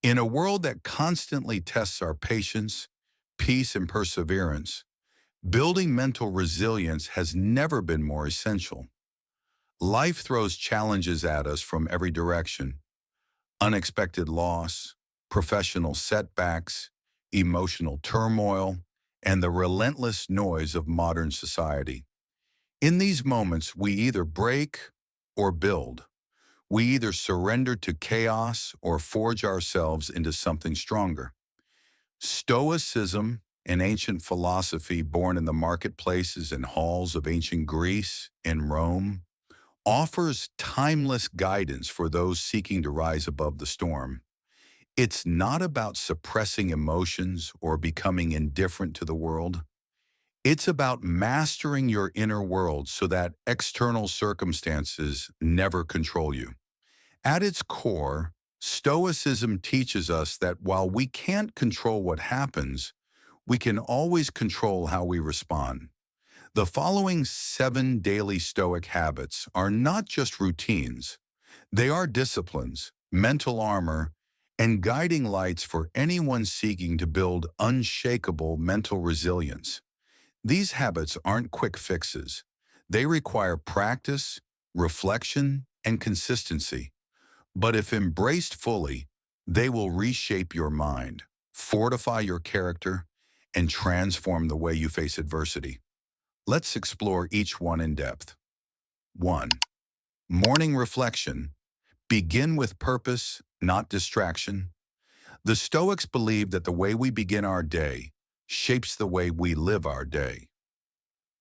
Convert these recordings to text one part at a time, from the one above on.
In a world that constantly tests our patience, peace, and perseverance, building mental resilience has never been more essential. Life throws challenges at us from every direction: unexpected loss, professional setbacks, emotional turmoil, and the relentless noise of modern society. In these moments, we either break or build. We either surrender to chaos or forge ourselves into something stronger. Stoicism, an ancient philosophy born in the marketplaces and halls of ancient Greece and Rome, offers timeless guidance for those seeking to rise above the storm. It's not about suppressing emotions or becoming indifferent to the world. It's about mastering your inner world so that external circumstances never control you. At its core, Stoicism teaches us that while we can't control what happens, we can always control how we respond. The following 7 daily Stoic habits are not just routines. They are disciplines, mental armor, and guiding lights for anyone seeking to build unshakable mental resilience. These habits aren't quick fixes. They require practice, reflection, and consistency. But if embraced fully, they will reshape your mind, fortify your character, and transform the way you face adversity. Let's explore each one in depth. 1. Morning reflection. Begin with purpose, not distraction. The Stoics believe that the way we begin our day shapes the way we live our day.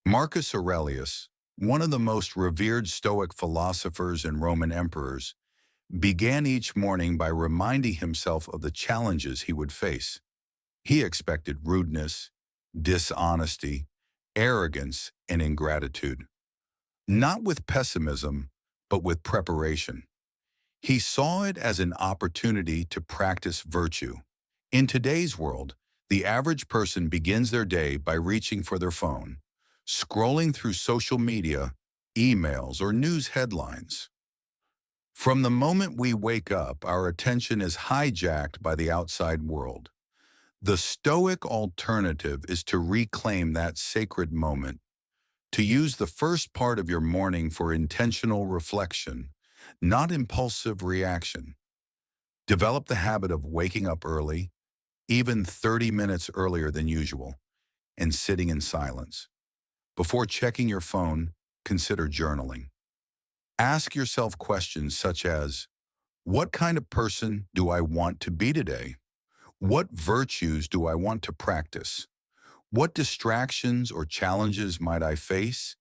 Marcus Aurelius, one of the most revered Stoic philosophers and Roman emperors, began each morning by reminding himself of the challenges he would face. He expected rudeness, dishonesty, arrogance, and ingratitude. Not with pessimism, but with preparation. He saw it as an opportunity to practice virtue. In today's world, the average person begins their day by reaching for their phone, scrolling through social media, emails, or news headlines. From the moment we wake up, our attention is hijacked by the outside world. The Stoic alternative is to reclaim that sacred moment, to use the first part of your morning for intentional reflection, not impulsive reaction. Develop the habit of waking up early, even 30 minutes earlier than usual, and sitting in silence. Before checking your phone, consider journaling. Ask yourself questions such as, what kind of person do I want to be today? What virtues do I want to practice? What distractions or challenges might I face,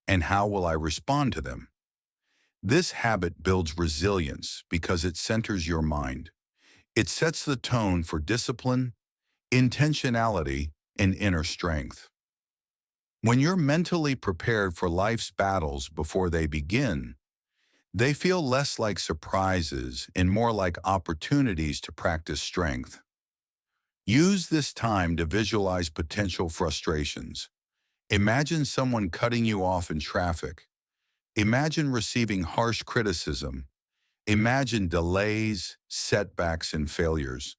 and how will I respond to them? This habit builds resilience because it centers your mind. It sets the tone for discipline, intentionality, and inner strength. When you're mentally prepared for life's battles before they begin, they feel less like surprises and more like opportunities to practice strength. Use this time to visualize potential frustrations. Imagine someone cutting you off in traffic. Imagine receiving harsh criticism. Imagine delays, setbacks, and failures.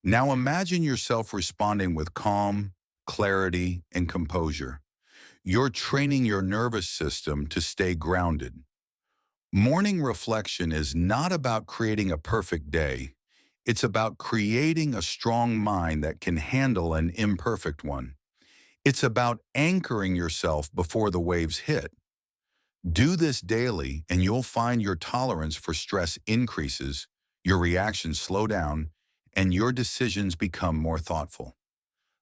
Now imagine yourself responding with calm, clarity, and composure. You're training your nervous system to stay grounded. Morning reflection is not about creating a perfect day. It's about creating a strong mind that can handle an imperfect one. It's about anchoring yourself before the waves hit. Do this daily, and you'll find your tolerance for stress increases, your reactions slow down, and your decisions become more thoughtful.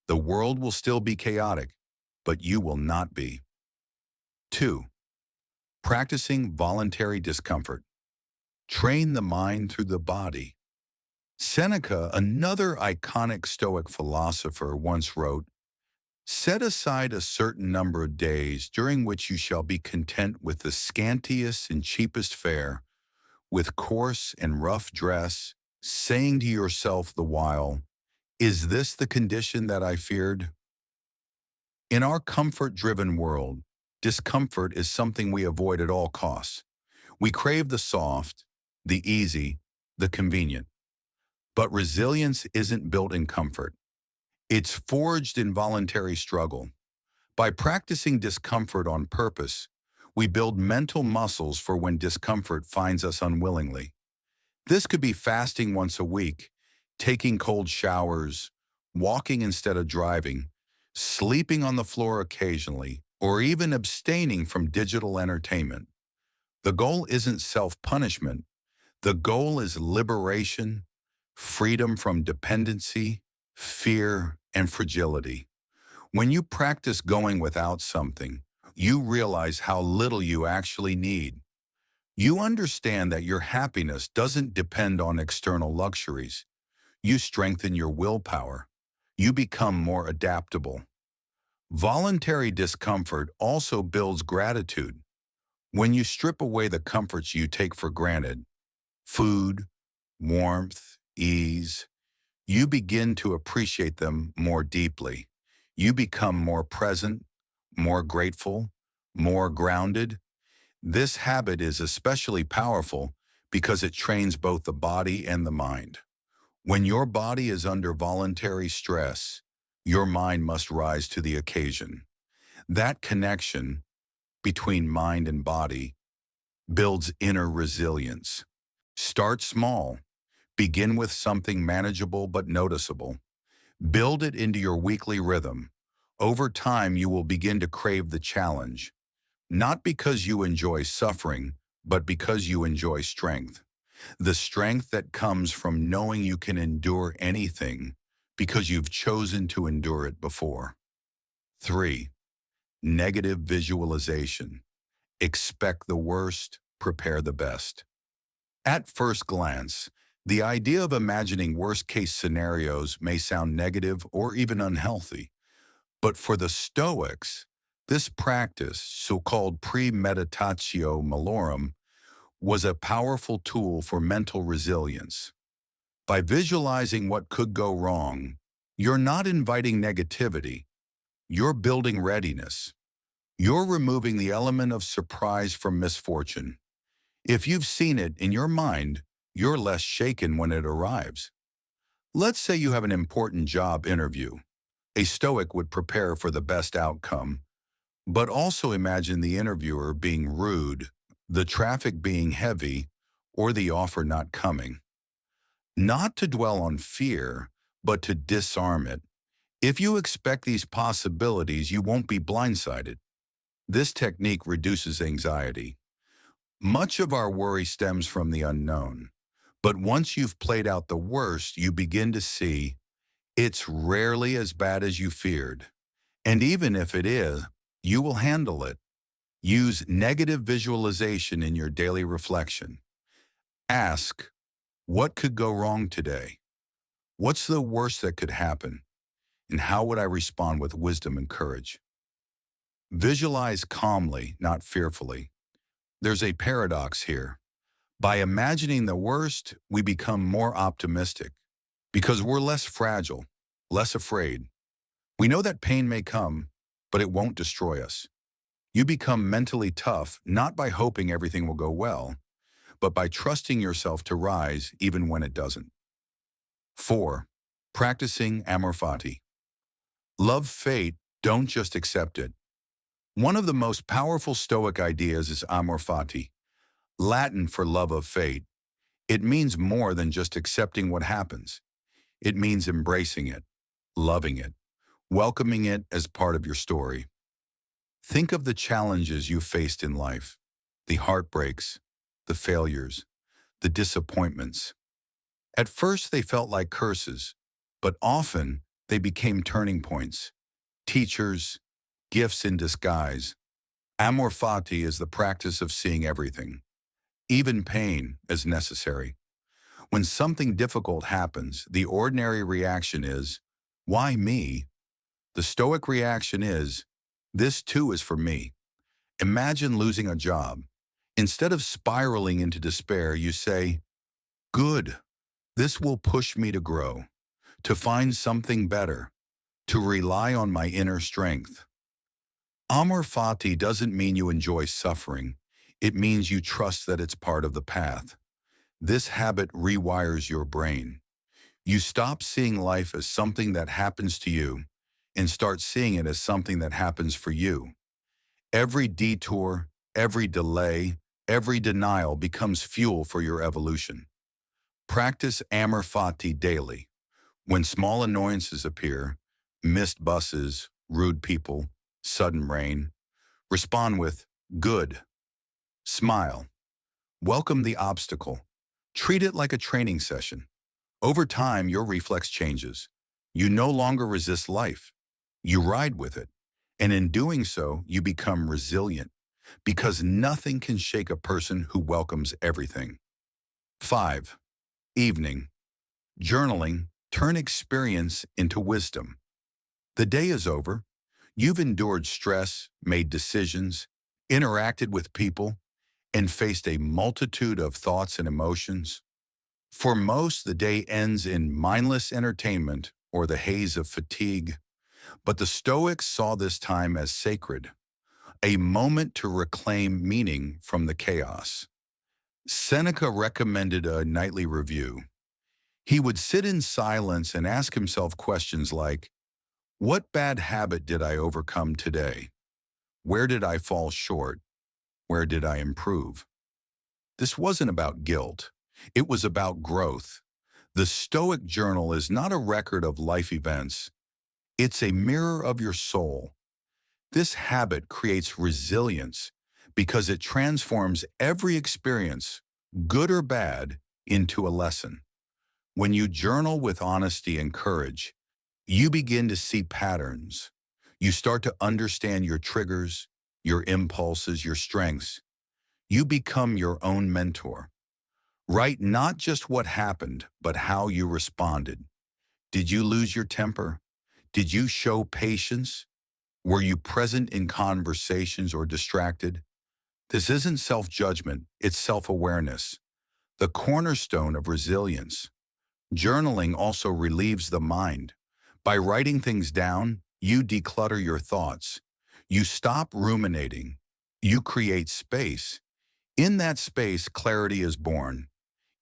The world will still be chaotic, but you will not be. 2. Practicing voluntary discomfort. Train the mind through the body. Seneca, another iconic Stoic philosopher, once wrote, "Set aside a certain number of days during which you shall be content with the scantiest and cheapest fare, with coarse and rough dress, saying to yourself the while, 'Is this the condition that I feared?'" In our comfort-driven world, discomfort is something we avoid at all costs. We crave the soft, the easy, the convenient. But resilience isn't built in comfort. It's forged in voluntary struggle. By practicing discomfort on purpose, we build mental muscles for when discomfort finds us unwillingly. This could be fasting once a week, taking cold showers, walking instead of driving, sleeping on the floor occasionally, or even abstaining from digital entertainment. The goal isn't self-punishment. The goal is liberation, freedom from dependency, fear, and fragility. When you practice going without something, you realize how little you actually need. You understand that your happiness doesn't depend on external luxuries. You strengthen your willpower. You become more adaptable. Voluntary discomfort also builds gratitude. When you strip away the comforts you take for granted, food, warmth, ease, you begin to appreciate them more deeply. You become more present, more grateful, more grounded. This habit is especially powerful because it trains both the body and the mind. When your body is under voluntary stress, your mind must rise to the occasion. That connection between mind and body builds inner resilience. Start small. Begin with something manageable but noticeable. Build it into your weekly rhythm. Over time, you will begin to crave the challenge, not because you enjoy suffering, but because you enjoy strength. The strength that comes from knowing you can endure anything because you've chosen to endure it before. 3. Negative visualization. Expect the worst, prepare the best. At first glance, the idea of imagining worst-case scenarios may sound negative or even unhealthy. But for the Stoics, this practice, so-called premeditatio malorum, was a powerful tool for mental resilience. By visualizing what could go wrong, you're not inviting negativity, you're building readiness. You're removing the element of surprise from misfortune. If you've seen it in your mind, you're less shaken when it arrives. Let's say you have an important job interview. A Stoic would prepare for the best outcome, but also imagine the interviewer being rude, the traffic being heavy, or the offer not coming. Not to dwell on fear, but to disarm it. If you expect these possibilities, you won't be blindsided. This technique reduces anxiety. Much of our worry stems from the unknown, but once you've played out the worst, you begin to see it's rarely as bad as you feared. And even if it is, you will handle it. Use negative visualization in your daily reflection. Ask, what could go wrong today? What's the worst that could happen? And how would I respond with wisdom and courage? Visualize calmly, not fearfully. There's a paradox here. By imagining the worst, we become more optimistic because we're less fragile, less afraid. We know that pain may come, but it won't destroy us. You become mentally tough not by hoping everything will go well, but by trusting yourself to rise even when it doesn't. 4. Practicing Amor Fati. Love fate, don't just accept it. One of the most powerful Stoic ideas is Amor Fati, Latin for love of fate. It means more than just accepting what happens. It means embracing it, loving it, welcoming it as part of your story. Think of the challenges you faced in life, the heartbreaks, the failures, the disappointments. At first they felt like curses, but often they became turning points, teachers, gifts in disguise. Amor Fati is the practice of seeing everything, even pain, as necessary. When something difficult happens, the ordinary reaction is, why me? The Stoic reaction is, this too is for me. Imagine losing a job. Instead of spiraling into despair, you say, good, this will push me to grow, to find something better, to rely on my inner strength. Amor Fati doesn't mean you enjoy suffering. It means you trust that it's part of the path. This habit rewires your brain. You stop seeing life as something that happens to you and start seeing it as something that happens for you. Every detour, every delay, every denial becomes fuel for your evolution. Practice Amor Fati daily. When small annoyances appear, missed buses, rude people, sudden rain, respond with good, smile, welcome the obstacle. Treat it like a training session. Over time, your reflex changes. You no longer resist life. You ride with it. And in doing so, you become resilient because nothing can shake a person who welcomes everything. 5. Evening. Journaling. Turn experience into wisdom. The day is over. You've endured stress, made decisions, interacted with people, and faced a multitude of thoughts and emotions. For most, the day ends in mindless entertainment or the haze of fatigue, but the Stoics saw this time as sacred, a moment to reclaim meaning from the chaos. Seneca recommended a nightly review. He would sit in silence and ask himself questions like, what bad habit did I overcome today? Where did I fall short? Where did I improve? This wasn't about guilt. It was about growth. The Stoic journal is not a record of life events. It's a mirror of your soul. This habit creates resilience because it transforms every experience, good or bad, into a lesson. When you journal with honesty and courage, you begin to see patterns. You start to understand your triggers, your impulses, your strengths. You become your own mentor. Write not just what happened, but how you responded. Did you lose your temper? Did you show patience? Were you present in conversations or distracted? This isn't self-judgment, it's self-awareness, the cornerstone of resilience. Journaling also relieves the mind. By writing things down, you declutter your thoughts. You stop ruminating. You create space. In that space, clarity is born.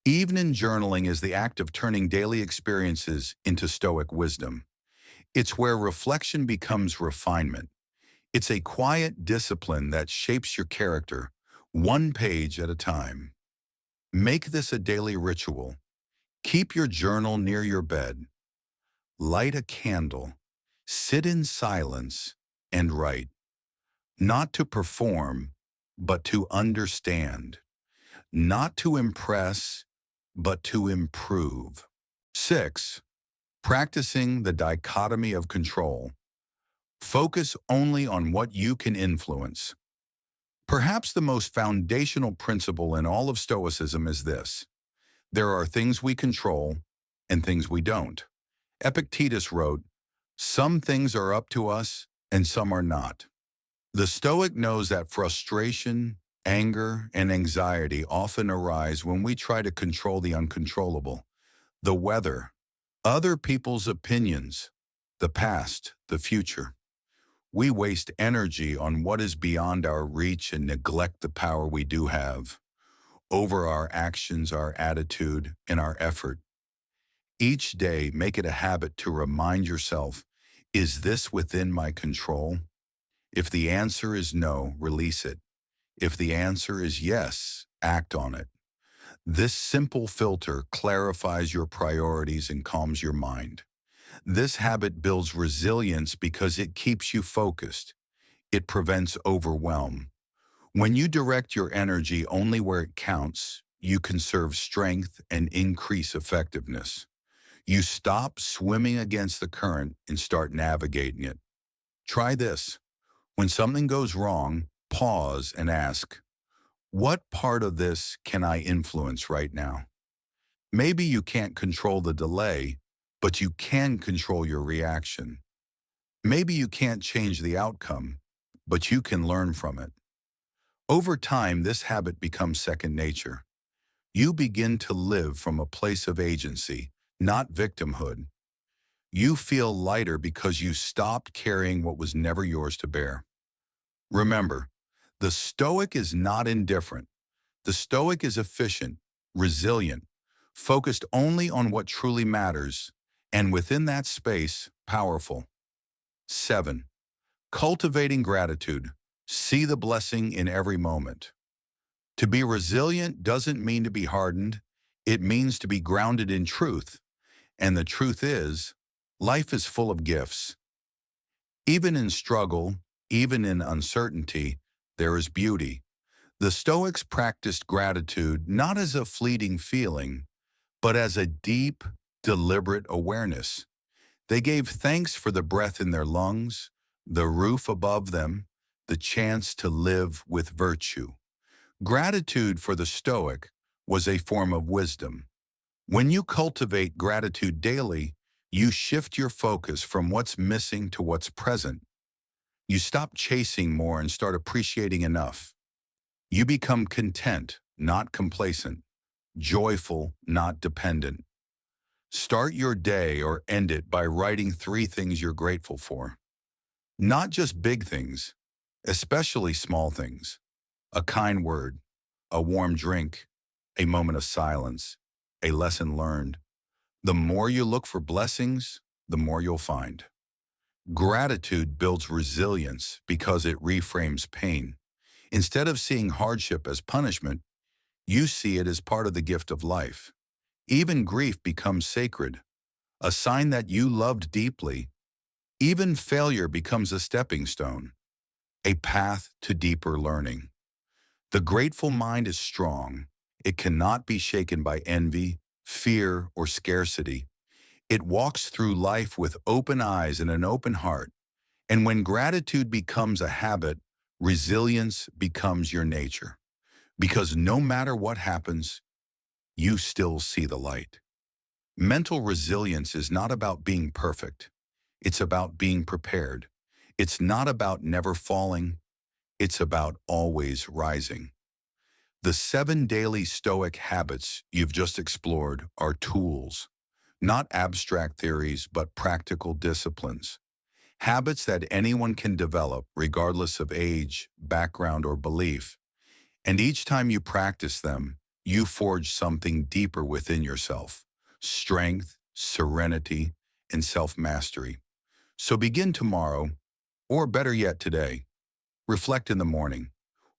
Evening journaling is the act of turning daily experiences into Stoic wisdom. It's where reflection becomes refinement. It's a quiet discipline that shapes your character, one page at a time. Make this a daily ritual. Keep your journal near your bed. Light a candle. Sit in silence and write. Not to perform, but to understand. Not to impress, but to improve. 6. Practicing the dichotomy of control. Focus only on what you can influence. Perhaps the most foundational principle in all of Stoicism is this: there are things we control and things we don't. Epictetus wrote, some things are up to us and some are not. The Stoic knows that frustration, anger, and anxiety often arise when we try to control the uncontrollable, the weather, other people's opinions, the past, the future. We waste energy on what is beyond our reach and neglect the power we do have over our actions, our attitude, and our effort. Each day, make it a habit to remind yourself, is this within my control? If the answer is no, release it. If the answer is yes, act on it. This simple filter clarifies your priorities and calms your mind. This habit builds resilience because it keeps you focused. It prevents overwhelm. When you direct your energy only where it counts, you conserve strength and increase effectiveness. You stop swimming against the current and start navigating it. Try this. When something goes wrong, pause and ask, what part of this can I influence right now? Maybe you can't control the delay, but you can control your reaction. Maybe you can't change the outcome, but you can learn from it. Over time, this habit becomes second nature. You begin to live from a place of agency, not victimhood. You feel lighter because you stopped carrying what was never yours to bear. Remember, the Stoic is not indifferent. The Stoic is efficient, resilient, focused only on what truly matters, and within that space, powerful. 7. Cultivating gratitude. See the blessing in every moment. To be resilient doesn't mean to be hardened. It means to be grounded in truth. And the truth is, life is full of gifts. Even in struggle, even in uncertainty, there is beauty. The Stoics practiced gratitude not as a fleeting feeling, but as a deep, deliberate awareness. They gave thanks for the breath in their lungs, the roof above them, the chance to live with virtue. Gratitude for the Stoic was a form of wisdom. When you cultivate gratitude daily, you shift your focus from what's missing to what's present. You stop chasing more and start appreciating enough. You become content, not complacent, joyful, not dependent. Start your day or end it by writing 3 things you're grateful for. Not just big things, especially small things. A kind word, a warm drink, a moment of silence, a lesson learned. The more you look for blessings, the more you'll find. Gratitude builds resilience because it reframes pain. Instead of seeing hardship as punishment, you see it as part of the gift of life. Even grief becomes sacred, a sign that you loved deeply. Even failure becomes a stepping stone, a path to deeper learning. The grateful mind is strong. It cannot be shaken by envy, fear, or scarcity. It walks through life with open eyes and an open heart. And when gratitude becomes a habit, resilience becomes your nature. Because no matter what happens, you still see the light. Mental resilience is not about being perfect. It's about being prepared. It's not about never falling. It's about always rising. The 7 daily Stoic habits you've just explored are tools, not abstract theories, but practical disciplines. Habits that anyone can develop regardless of age, background, or belief. And each time you practice them, you forge something deeper within yourself: strength, serenity, and self-mastery. So begin tomorrow, or better yet today. Reflect in the morning.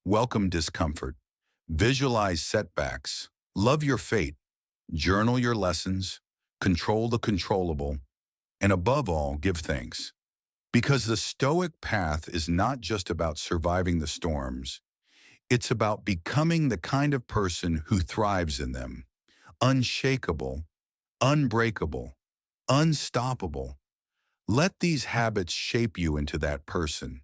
Welcome discomfort. Visualize setbacks. Love your fate. Journal your lessons. Control the controllable. And above all, give thanks. Because the Stoic path is not just about surviving the storms. It's about becoming the kind of person who thrives in them. Unshakable, unbreakable, unstoppable. Let these habits shape you into that person.